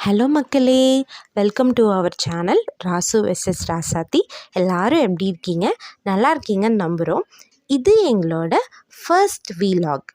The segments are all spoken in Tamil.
ஹலோ மக்களே, welcome to our channel Rasu vs Rasathi. எல்லாரும் எப்படி இருக்கீங்க? நல்லா இருக்கீங்கன்னு நம்புகிறோம். இது எங்களோட ஃபர்ஸ்ட் வீலாக்.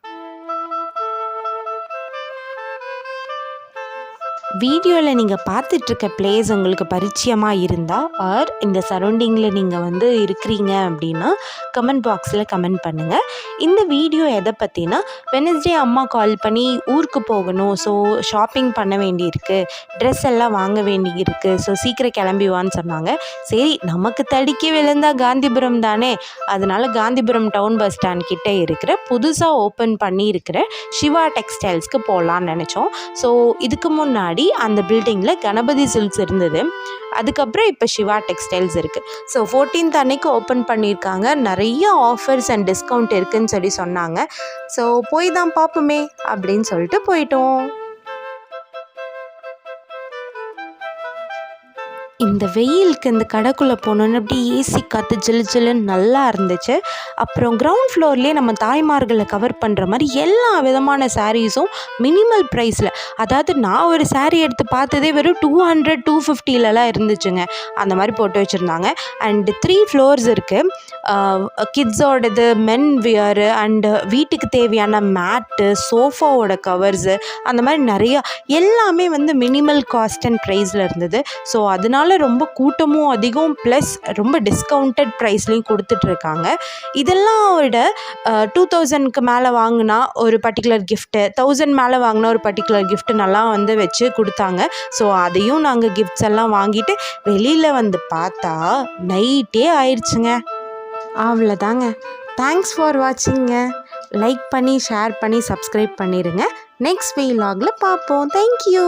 வீடியோவில் நீங்கள் பார்த்துட்ருக்க பிளேஸ் உங்களுக்கு பரிச்சயமாக இருந்தால் ஆர் இந்த சரௌண்டிங்கில் நீங்கள் இருக்கிறீங்க அப்படின்னா கமெண்ட் பாக்ஸில் கமெண்ட் பண்ணுங்கள். இந்த வீடியோ எதை பற்றினா, வெனஸ்டே அம்மா கால் பண்ணி ஊருக்கு போகணும், ஸோ ஷாப்பிங் பண்ண வேண்டியிருக்கு, ட்ரெஸ் எல்லாம் வாங்க வேண்டியிருக்கு, ஸோ சீக்கிரம் கிளம்பிவான்னு சொன்னாங்க. சரி, நமக்கு தடுக்கி விழுந்தால் காந்திபுரம் தானே, அதனால் காந்திபுரம் டவுன் பஸ் ஸ்டாண்ட் கிட்டே இருக்கிற புதுசாக ஓப்பன் பண்ணியிருக்கிற சிவா டெக்ஸ்டைல்ஸ்க்கு போகலான்னு நினச்சோம். ஸோ இதுக்கு முன்னாடி அந்த பில்டிங்கில் கணபதி சில்க்ஸ் இருந்தது, அதுக்கப்புறம் இப்போ சிவா டெக்ஸ்டைல்ஸ் இருக்குது. ஸோ 14th அன்னைக்கு ஓப்பன் பண்ணியிருக்காங்க. நிறைய ஆஃபர்ஸ் அண்ட் டிஸ்கவுண்ட் இருக்குதுன்னு சொன்னாங்க. ஸோ போய் தான் பார்ப்போமே அப்படின்னு சொல்லிட்டு போயிட்டோம். இந்த வெயிலுக்கு இந்த கடைக்குள்ளே போனோன்னு அப்படி ஏசி காற்று ஜில்லு ஜில்லுன்னு நல்லா இருந்துச்சு. அப்புறம் கிரவுண்ட் ஃப்ளோர்லேயே நம்ம தாய்மார்களை கவர் பண்ணுற மாதிரி எல்லா விதமான சாரீஸும் மினிமல் ப்ரைஸில், அதாவது நான் ஒரு சாரீ எடுத்து பார்த்ததே வெறும் 200 250லலாம் இருந்துச்சுங்க. அந்த மாதிரி போட்டு வச்சுருந்தாங்க. அண்டு 3 ஃப்ளோர்ஸ் இருக்குது. கிட்ஸோடது, மென் வியரு அண்டு வீட்டுக்கு தேவையான மேட்டு, சோஃபாவோட கவர்ஸு, அந்த மாதிரி நிறையா எல்லாமே மினிமல் காஸ்ட் அண்ட் ப்ரைஸில் இருந்தது. ஸோ அதனால ரொம்ப கூட்டமும் அதிகம், ப்ளஸ் ரொம்ப டிஸ்கவுண்டட் ப்ரைஸ்லேயும் கொடுத்துட்ருக்காங்க. இதெல்லாம் விட 2000க்கு மேலே வாங்கினா ஒரு பர்டிகுலர் கிஃப்ட்டு, 1000 மேலே வாங்கினா ஒரு பர்டிகுலர் கிஃப்ட்டு நல்லா வச்சு கொடுத்தாங்க. ஸோ அதையும் நாங்கள் கிஃப்ட்ஸ் எல்லாம் வாங்கிட்டு வெளியில் பார்த்தா நைட்டே ஆயிடுச்சுங்க. அவ்வளோதாங்க. Thanks for வாட்சிங்க. லைக் பண்ணி, ஷேர் பண்ணி, சப்ஸ்கிரைப் பண்ணிடுங்க. நெக்ஸ்ட் வீலாகில் பார்ப்போம். தேங்க்யூ.